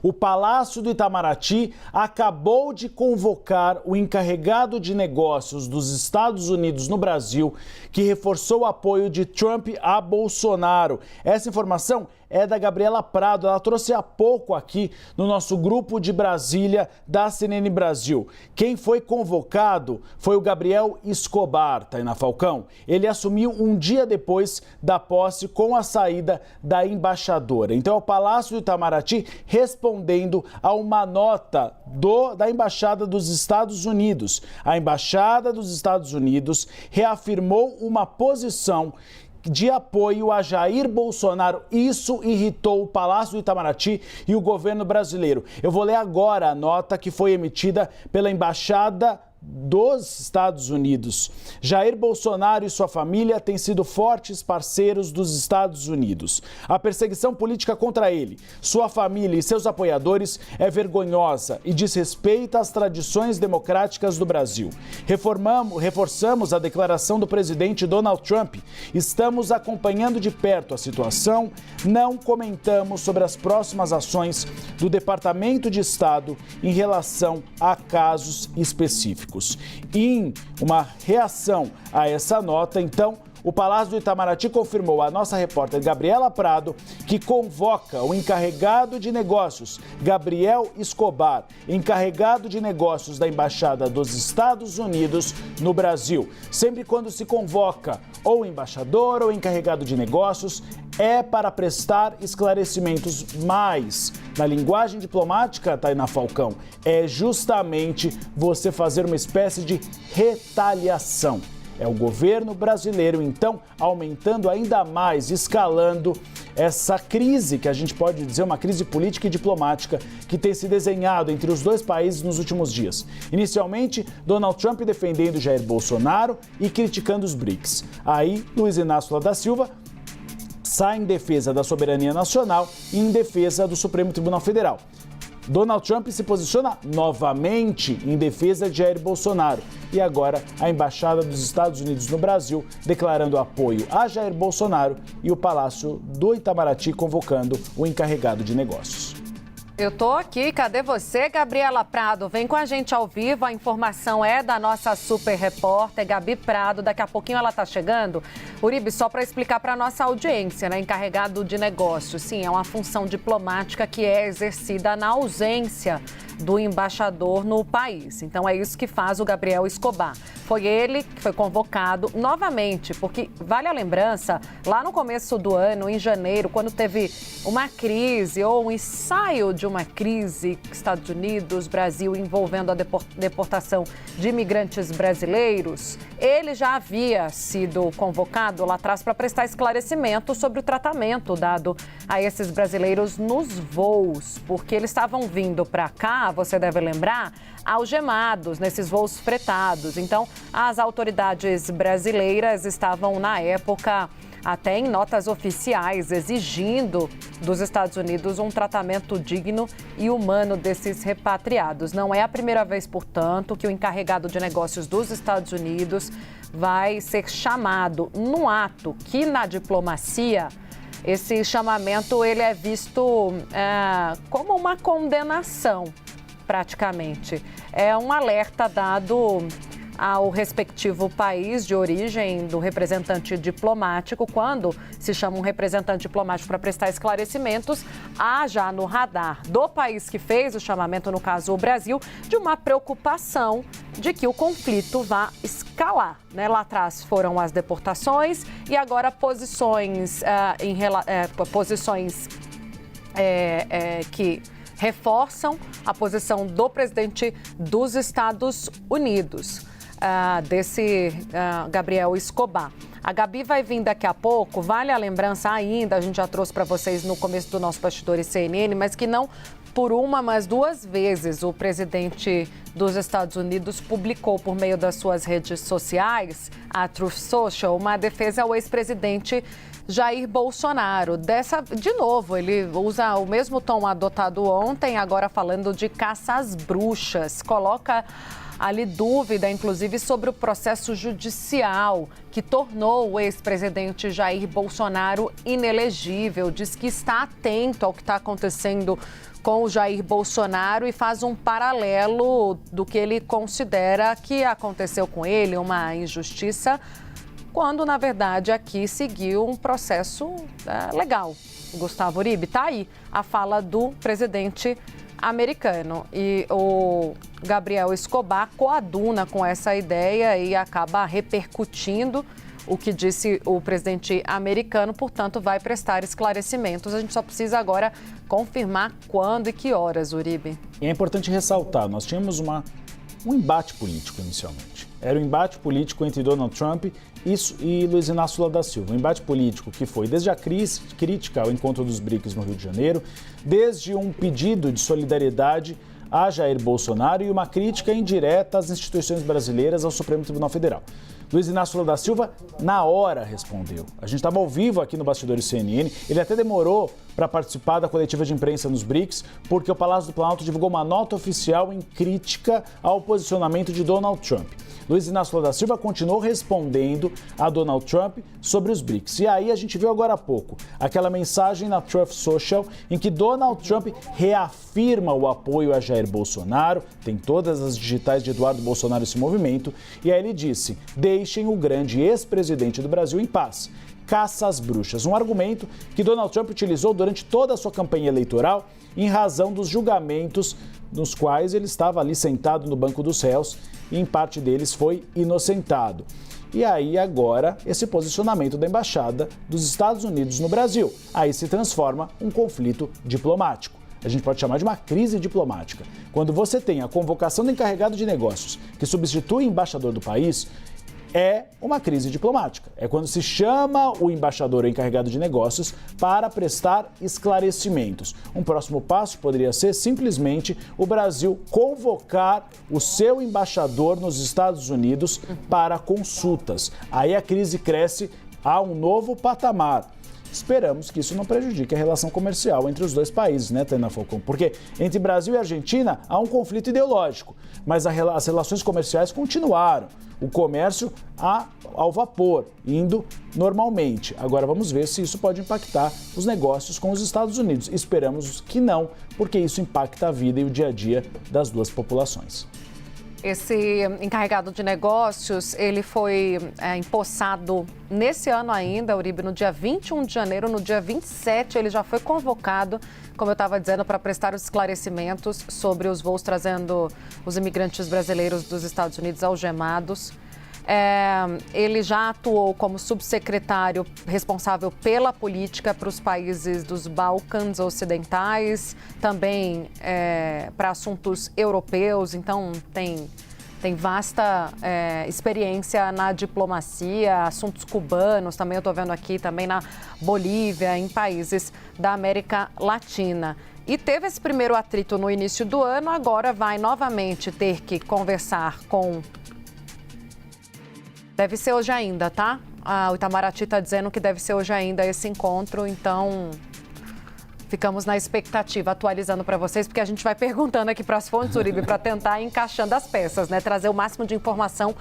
O Palácio do Itamaraty acabou de convocar o encarregado de negócios dos Estados Unidos no Brasil, que reforçou o apoio de Trump a Bolsonaro. Essa informação é da Gabriela Prado, ela trouxe há pouco aqui no nosso grupo de Brasília da CNN Brasil. Quem foi convocado foi o Gabriel Escobar, Tainá Falcão. Ele assumiu um dia depois da posse com a saída da embaixadora. Então é o Palácio do Itamaraty respondendo a uma nota da Embaixada dos Estados Unidos. A Embaixada dos Estados Unidos reafirmou uma posição de apoio a Jair Bolsonaro. Isso irritou o Palácio do Itamaraty e o governo brasileiro. Eu vou ler agora a nota que foi emitida pela Embaixada dos Estados Unidos. Jair Bolsonaro e sua família têm sido fortes parceiros dos Estados Unidos. A perseguição política contra ele, sua família e seus apoiadores é vergonhosa e desrespeita as tradições democráticas do Brasil. Reforçamos a declaração do presidente Donald Trump. Estamos acompanhando de perto a situação. Não comentamos sobre as próximas ações do Departamento de Estado em relação a casos específicos. Em uma reação a essa nota, então, o Palácio do Itamaraty confirmou a nossa repórter Gabriela Prado que convoca o encarregado de negócios, Gabriel Escobar, encarregado de negócios da Embaixada dos Estados Unidos no Brasil. Sempre quando se convoca ou embaixador ou encarregado de negócios, é para prestar esclarecimentos, mas na linguagem diplomática, Tainá Falcão, é justamente você fazer uma espécie de retaliação. É o governo brasileiro, então, aumentando ainda mais, escalando essa crise, que a gente pode dizer uma crise política e diplomática, que tem se desenhado entre os dois países nos últimos dias. Inicialmente, Donald Trump defendendo Jair Bolsonaro e criticando os BRICS. Aí, Luiz Inácio Lula da Silva sai em defesa da soberania nacional e em defesa do Supremo Tribunal Federal. Donald Trump se posiciona novamente em defesa de Jair Bolsonaro. E agora a Embaixada dos Estados Unidos no Brasil declarando apoio a Jair Bolsonaro e o Palácio do Itamaraty convocando o encarregado de negócios. Eu tô aqui, cadê você, Gabriela Prado? Vem com a gente ao vivo, a informação é da nossa super repórter, Gabi Prado, daqui a pouquinho ela tá chegando. Uribe, só para explicar para a nossa audiência, né, encarregado de negócios, sim, é uma função diplomática que é exercida na ausência do embaixador no país. Então é isso que faz o Gabriel Escobar. Foi ele que foi convocado novamente, porque vale a lembrança, lá no começo do ano, em janeiro, quando teve uma crise ou um ensaio de uma crise, Estados Unidos, Brasil, envolvendo a deportação de imigrantes brasileiros, ele já havia sido convocado lá atrás para prestar esclarecimento sobre o tratamento dado a esses brasileiros nos voos, porque eles estavam vindo para cá, você deve lembrar, algemados nesses voos fretados. Então, as autoridades brasileiras estavam, na época, até em notas oficiais, exigindo dos Estados Unidos um tratamento digno e humano desses repatriados. Não é a primeira vez, portanto, que o encarregado de negócios dos Estados Unidos vai ser chamado num ato que, na diplomacia, esse chamamento ele é visto como uma condenação, praticamente. É um alerta dado ao respectivo país de origem do representante diplomático. Quando se chama um representante diplomático para prestar esclarecimentos, há já no radar do país que fez o chamamento, no caso o Brasil, de uma preocupação de que o conflito vá escalar, né? Lá atrás foram as deportações e agora posições que reforçam a posição do presidente dos Estados Unidos, Gabriel Escobar. A Gabi vai vir daqui a pouco, vale a lembrança ainda, a gente já trouxe para vocês no começo do nosso Bastidores CNN, mas que não por uma, mas duas vezes o presidente dos Estados Unidos publicou por meio das suas redes sociais, a Truth Social, uma defesa ao ex-presidente Jair Bolsonaro. De novo, ele usa o mesmo tom adotado ontem, agora falando de caça às bruxas. Coloca ali dúvida, inclusive, sobre o processo judicial que tornou o ex-presidente Jair Bolsonaro inelegível. Diz que está atento ao que está acontecendo com o Jair Bolsonaro e faz um paralelo do que ele considera que aconteceu com ele, uma injustiça, quando, na verdade, aqui seguiu um processo legal. Gustavo Uribe, está aí a fala do presidente americano. E o Gabriel Escobar coaduna com essa ideia e acaba repercutindo o que disse o presidente americano, portanto, vai prestar esclarecimentos. A gente só precisa agora confirmar quando e que horas, Uribe. E é importante ressaltar, nós tínhamos um embate político inicialmente. Era um embate político entre Donald Trump e Luiz Inácio Lula da Silva. Um embate político que foi desde a crítica ao encontro dos BRICS no Rio de Janeiro, desde um pedido de solidariedade a Jair Bolsonaro e uma crítica indireta às instituições brasileiras, ao Supremo Tribunal Federal. Luiz Inácio Lula da Silva, na hora, respondeu. A gente estava ao vivo aqui no Bastidores CNN, ele até demorou para participar da coletiva de imprensa nos BRICS, porque o Palácio do Planalto divulgou uma nota oficial em crítica ao posicionamento de Donald Trump. Luiz Inácio Lula da Silva continuou respondendo a Donald Trump sobre os BRICS. E aí a gente viu agora há pouco aquela mensagem na Truth Social em que Donald Trump reafirma o apoio a Jair Bolsonaro, tem todas as digitais de Eduardo Bolsonaro esse movimento, e aí ele disse: deixem o grande ex-presidente do Brasil em paz. Caça às bruxas, um argumento que Donald Trump utilizou durante toda a sua campanha eleitoral em razão dos julgamentos nos quais ele estava ali sentado no banco dos réus e em parte deles foi inocentado. E aí agora esse posicionamento da Embaixada dos Estados Unidos no Brasil, aí se transforma um conflito diplomático. A gente pode chamar de uma crise diplomática. Quando você tem a convocação do encarregado de negócios que substitui o embaixador do país, é uma crise diplomática. É quando se chama o embaixador ou encarregado de negócios para prestar esclarecimentos. Um próximo passo poderia ser simplesmente o Brasil convocar o seu embaixador nos Estados Unidos para consultas. Aí a crise cresce a um novo patamar. Esperamos que isso não prejudique a relação comercial entre os dois países, né, Tainá Falcão? Porque entre Brasil e Argentina há um conflito ideológico, mas as relações comerciais continuaram. O comércio ao vapor, indo normalmente. Agora vamos ver se isso pode impactar os negócios com os Estados Unidos. Esperamos que não, porque isso impacta a vida e o dia a dia das duas populações. Esse encarregado de negócios, ele foi empossado nesse ano ainda, Uribe, no dia 21 de janeiro. No dia 27, ele já foi convocado, como eu estava dizendo, para prestar os esclarecimentos sobre os voos trazendo os imigrantes brasileiros dos Estados Unidos algemados. Ele já atuou como subsecretário responsável pela política para os países dos Balcãs Ocidentais, também para assuntos europeus, então tem vasta experiência na diplomacia, assuntos cubanos, também eu estou vendo aqui, também na Bolívia, em países da América Latina. E teve esse primeiro atrito no início do ano, agora vai novamente ter que conversar com... Deve ser hoje ainda, tá? O Itamaraty está dizendo que deve ser hoje ainda esse encontro, então ficamos na expectativa, atualizando para vocês, porque a gente vai perguntando aqui para as fontes, Uribe, para tentar ir encaixando as peças, né? Trazer o máximo de informação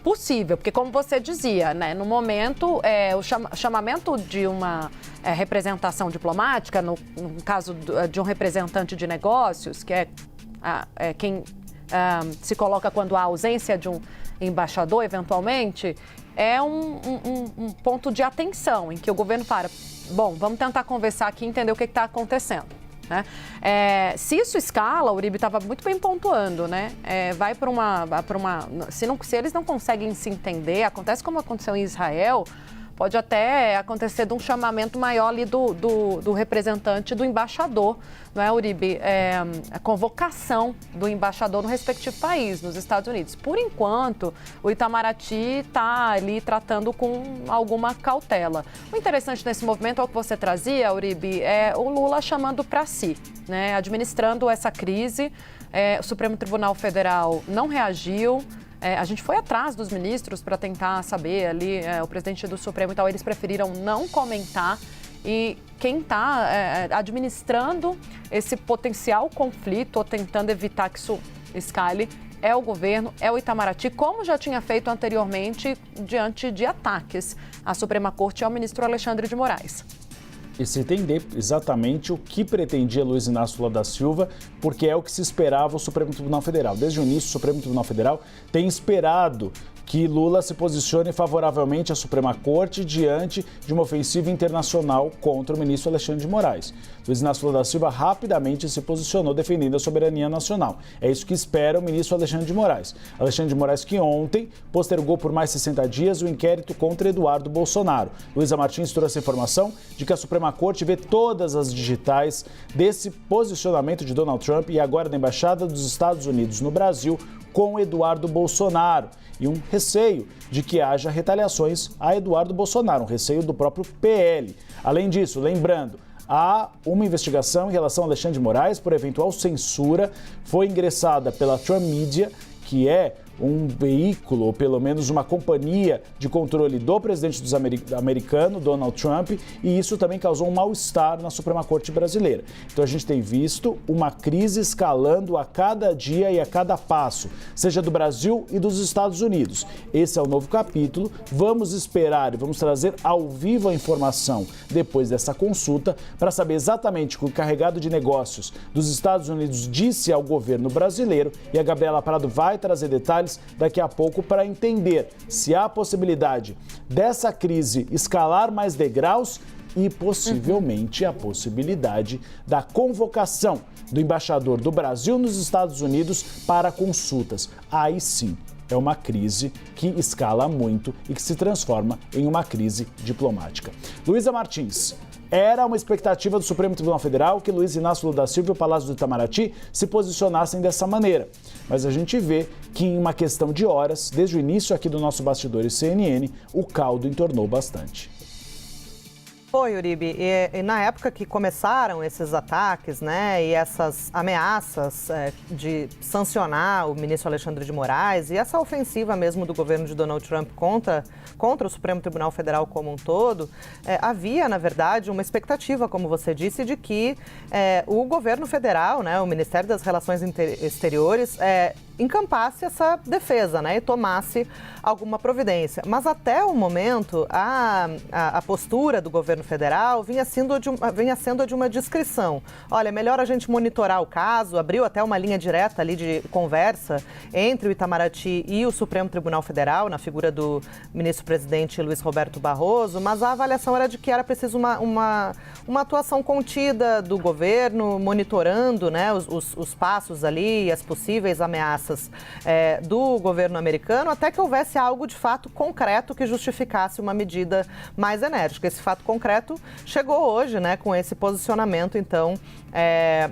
possível, porque como você dizia, né? No momento, o chamamento de uma representação diplomática, no caso de um representante de negócios, que é quem se coloca quando há ausência de um embaixador, eventualmente, é um ponto de atenção, em que o governo fala, bom, vamos tentar conversar aqui e entender o que está acontecendo. Né? Se isso escala, o Uribe estava muito bem pontuando, né? Vai para uma... Se eles não conseguem se entender, acontece como aconteceu em Israel, pode até acontecer de um chamamento maior ali do representante, do embaixador, não é, Uribe? A convocação do embaixador no respectivo país, nos Estados Unidos. Por enquanto, o Itamaraty está ali tratando com alguma cautela. O interessante nesse movimento, é o que você trazia, Uribe, é o Lula chamando para si, né? Administrando essa crise. O Supremo Tribunal Federal não reagiu. A gente foi atrás dos ministros para tentar saber ali, o presidente do Supremo e tal, eles preferiram não comentar. E quem está administrando esse potencial conflito ou tentando evitar que isso escale é o governo, é o Itamaraty, como já tinha feito anteriormente diante de ataques à Suprema Corte e ao ministro Alexandre de Moraes. E se entender exatamente o que pretendia Luiz Inácio Lula da Silva, porque é o que se esperava o Supremo Tribunal Federal. Desde o início, o Supremo Tribunal Federal tem esperado que Lula se posicione favoravelmente à Suprema Corte diante de uma ofensiva internacional contra o ministro Alexandre de Moraes. Luiz Inácio Lula da Silva rapidamente se posicionou defendendo a soberania nacional. É isso que espera o ministro Alexandre de Moraes. Alexandre de Moraes que ontem postergou por mais 60 dias o inquérito contra Eduardo Bolsonaro. Luísa Martins trouxe a informação de que a Suprema Corte vê todas as digitais desse posicionamento de Donald Trump e agora da Embaixada dos Estados Unidos no Brasil com Eduardo Bolsonaro. E um receio de que haja retaliações a Eduardo Bolsonaro, um receio do próprio PL. Além disso, lembrando, há uma investigação em relação a Alexandre de Moraes por eventual censura, foi ingressada pela Trump Media, que é um veículo, ou pelo menos uma companhia de controle do presidente americano, Donald Trump, e isso também causou um mal-estar na Suprema Corte brasileira. Então a gente tem visto uma crise escalando a cada dia e a cada passo, seja do Brasil e dos Estados Unidos. Esse é o novo capítulo, vamos esperar e vamos trazer ao vivo a informação depois dessa consulta para saber exatamente o que o encarregado de negócios dos Estados Unidos disse ao governo brasileiro, e a Gabriela Prado vai trazer detalhes daqui a pouco para entender se há possibilidade dessa crise escalar mais degraus e possivelmente a possibilidade da convocação do embaixador do Brasil nos Estados Unidos para consultas. Aí sim, é uma crise que escala muito e que se transforma em uma crise diplomática. Luísa Martins. Era uma expectativa do Supremo Tribunal Federal que Luiz Inácio Lula da Silva e o Palácio do Itamaraty se posicionassem dessa maneira. Mas a gente vê que em uma questão de horas, desde o início aqui do nosso Bastidores CNN, o caldo entornou bastante. Foi, Uribe, e na época que começaram esses ataques, né, e essas ameaças de sancionar o ministro Alexandre de Moraes e essa ofensiva mesmo do governo de Donald Trump contra o Supremo Tribunal Federal como um todo, havia, na verdade, uma expectativa, como você disse, de que o governo federal, né, o Ministério das Relações Exteriores, encampasse essa defesa, né, e tomasse alguma providência. Mas até o momento, a postura do governo federal vinha sendo de uma discrição. Olha, é melhor a gente monitorar o caso, abriu até uma linha direta ali de conversa entre o Itamaraty e o Supremo Tribunal Federal, na figura do ministro-presidente Luiz Roberto Barroso, mas a avaliação era de que era preciso uma atuação contida do governo, monitorando, né, os passos ali, as possíveis ameaças do governo americano, até que houvesse algo de fato concreto que justificasse uma medida mais enérgica. Esse fato concreto chegou hoje, né, com esse posicionamento, então,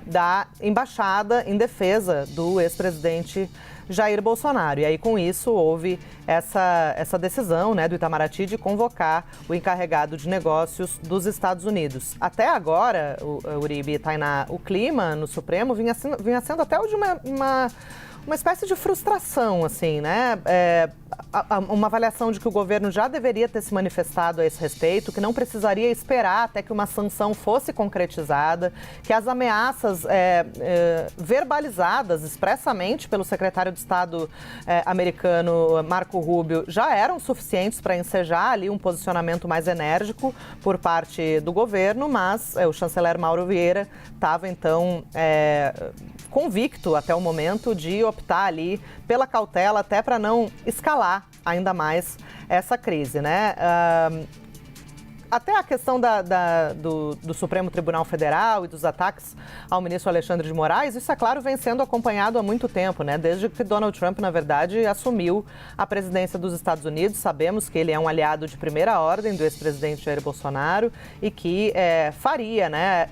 da embaixada em defesa do ex-presidente Jair Bolsonaro. E aí, com isso, houve essa decisão, né, do Itamaraty de convocar o encarregado de negócios dos Estados Unidos. Até agora, Uribe e Tainá, o clima no Supremo vinha sendo até de uma espécie de frustração, assim, né? Uma avaliação de que o governo já deveria ter se manifestado a esse respeito, que não precisaria esperar até que uma sanção fosse concretizada, que as ameaças verbalizadas expressamente pelo secretário de Estado americano Marco Rubio já eram suficientes para ensejar ali um posicionamento mais enérgico por parte do governo, mas o chanceler Mauro Vieira estava, então, convicto até o momento de optar ali pela cautela até para não escalar ainda mais essa crise, né? Até a questão do Supremo Tribunal Federal e dos ataques ao ministro Alexandre de Moraes, isso, é claro, vem sendo acompanhado há muito tempo, né? Desde que Donald Trump, na verdade, assumiu a presidência dos Estados Unidos. Sabemos que ele é um aliado de primeira ordem do ex-presidente Jair Bolsonaro e que faria, né,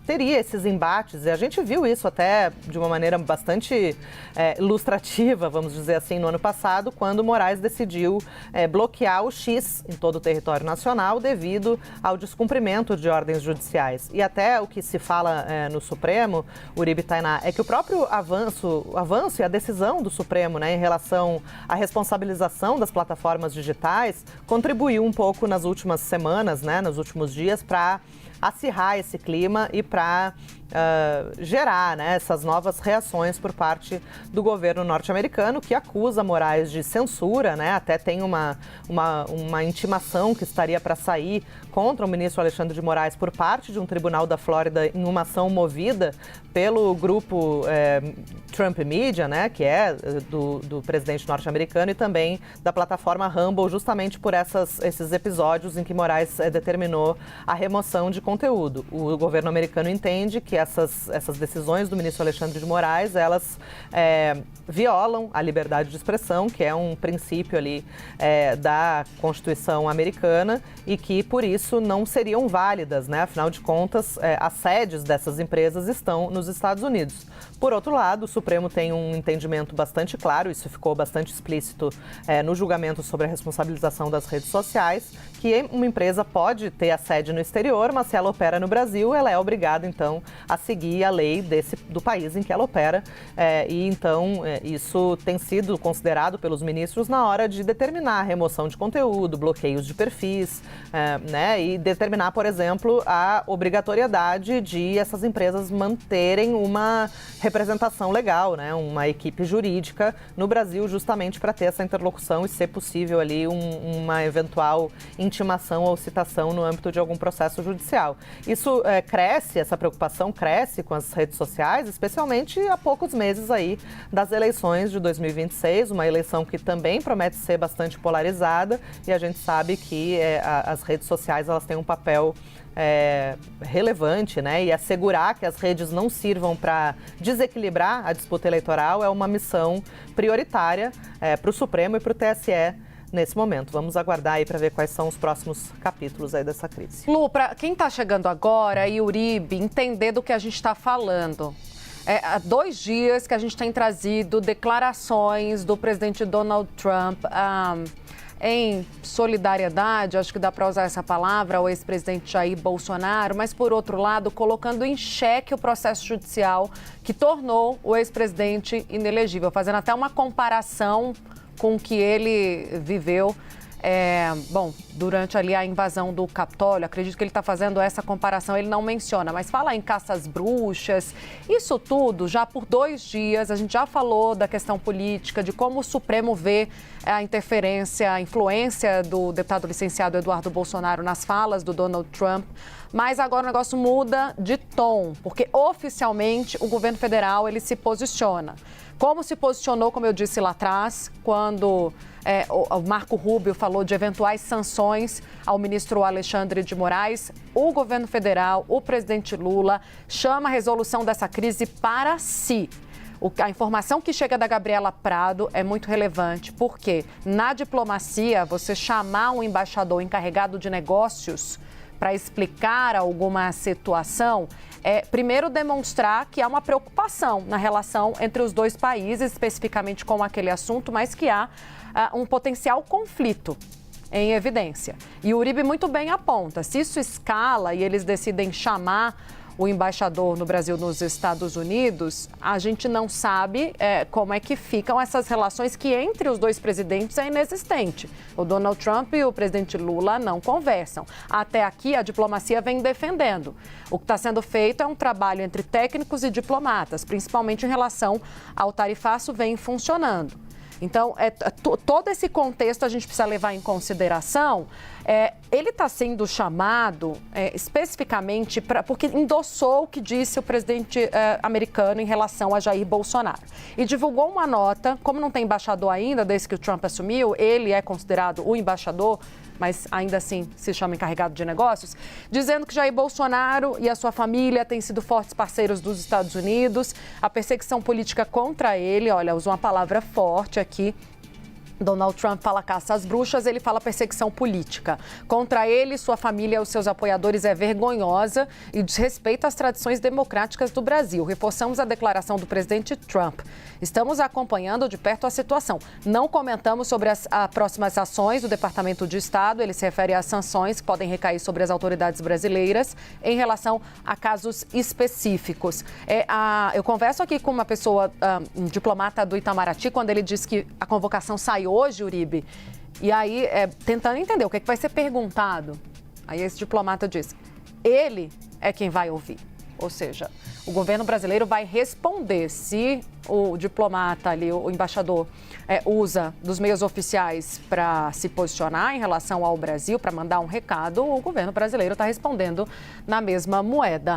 teria esses embates. E a gente viu isso até de uma maneira bastante ilustrativa, vamos dizer assim, no ano passado, quando Moraes decidiu bloquear o X em todo o território nacional penal devido ao descumprimento de ordens judiciais. E até o que se fala no Supremo, Uribe, Tainá, é que o próprio avanço e a decisão do Supremo, né, em relação à responsabilização das plataformas digitais contribuiu um pouco nas últimas semanas, né, nos últimos dias, para acirrar esse clima e para gerar, né, essas novas reações por parte do governo norte-americano, que acusa Moraes de censura, né? Até tem uma intimação que estaria para sair contra o ministro Alexandre de Moraes por parte de um tribunal da Flórida em uma ação movida pelo grupo Trump Media, né, que é do presidente norte-americano, e também da plataforma Rumble, justamente por esses episódios em que Moraes determinou a remoção de conteúdo. O governo americano entende que essas decisões do ministro Alexandre de Moraes, elas violam a liberdade de expressão, que é um princípio ali da Constituição americana, e que, por isso, não seriam válidas, né? Afinal de contas, as sedes dessas empresas estão nos Estados Unidos. Por outro lado, o Supremo tem um entendimento bastante claro, isso ficou bastante explícito no julgamento sobre a responsabilização das redes sociais, que uma empresa pode ter a sede no exterior, mas se ela opera no Brasil, ela é obrigada, então, a seguir a lei do país em que ela opera. Então, isso tem sido considerado pelos ministros na hora de determinar a remoção de conteúdo, bloqueios de perfis, né, e determinar, por exemplo, a obrigatoriedade de essas empresas manterem uma representação legal, né, uma equipe jurídica no Brasil, justamente para ter essa interlocução e ser possível ali uma eventual intimação ou citação no âmbito de algum processo judicial. Isso essa preocupação cresce com as redes sociais, especialmente há poucos meses aí das eleições de 2026, uma eleição que também promete ser bastante polarizada, e a gente sabe que as redes sociais, elas têm um papel relevante, né? E assegurar que as redes não sirvam para desequilibrar a disputa eleitoral é uma missão prioritária para o Supremo e para o TSE nesse momento. Vamos aguardar aí para ver quais são os próximos capítulos aí dessa crise. Lu, para quem está chegando agora, e Uribe, entender do que a gente está falando. Há 2 dias que a gente tem trazido declarações do presidente Donald Trump em solidariedade, acho que dá para usar essa palavra, ao ex-presidente Jair Bolsonaro, mas, por outro lado, colocando em xeque o processo judicial que tornou o ex-presidente inelegível, fazendo até uma comparação com o que ele viveu durante ali a invasão do Capitólio. Acredito que ele está fazendo essa comparação, ele não menciona, mas fala em caças bruxas. Isso tudo, já por 2 dias, a gente já falou da questão política, de como o Supremo vê a interferência, a influência do deputado licenciado Eduardo Bolsonaro nas falas do Donald Trump. Mas agora o negócio muda de tom, porque oficialmente o governo federal ele se posiciona. Como se posicionou, como eu disse lá atrás, quando o Marco Rubio falou de eventuais sanções ao ministro Alexandre de Moraes, o governo federal, o presidente Lula, chama a resolução dessa crise para si. A informação que chega da Gabriela Prado é muito relevante, porque na diplomacia, você chamar um embaixador encarregado de negócios para explicar alguma situação, primeiro demonstrar que há uma preocupação na relação entre os 2 países, especificamente com aquele assunto, mas que há um potencial conflito em evidência. E o Uribe muito bem aponta, se isso escala e eles decidem chamar o embaixador no Brasil nos Estados Unidos, a gente não sabe como é que ficam essas relações que entre os 2 presidentes é inexistente. O Donald Trump e o presidente Lula não conversam. Até aqui a diplomacia vem defendendo. O que está sendo feito é um trabalho entre técnicos e diplomatas, principalmente em relação ao tarifaço, vem funcionando. Então, todo esse contexto a gente precisa levar em consideração. Ele está sendo chamado especificamente porque endossou o que disse o presidente americano em relação a Jair Bolsonaro. E divulgou uma nota, como não tem embaixador ainda, desde que o Trump assumiu, ele é considerado o embaixador, mas ainda assim se chama encarregado de negócios, dizendo que Jair Bolsonaro e a sua família têm sido fortes parceiros dos Estados Unidos, a perseguição política contra ele, olha, usou uma palavra forte aqui, Donald Trump fala caça às bruxas, ele fala perseguição política. Contra ele, sua família e os seus apoiadores é vergonhosa e desrespeita as tradições democráticas do Brasil. Reforçamos a declaração do presidente Trump. Estamos acompanhando de perto a situação. Não comentamos sobre as próximas ações do Departamento de Estado. Ele se refere às sanções que podem recair sobre as autoridades brasileiras em relação a casos específicos. Eu converso aqui com uma pessoa, um diplomata do Itamaraty, quando ele diz que a convocação saiu hoje, Uribe, e aí, tentando entender o que vai ser perguntado, aí esse diplomata diz, ele é quem vai ouvir. Ou seja, o governo brasileiro vai responder se o diplomata ali, o embaixador, usa dos meios oficiais para se posicionar em relação ao Brasil, para mandar um recado, o governo brasileiro está respondendo na mesma moeda.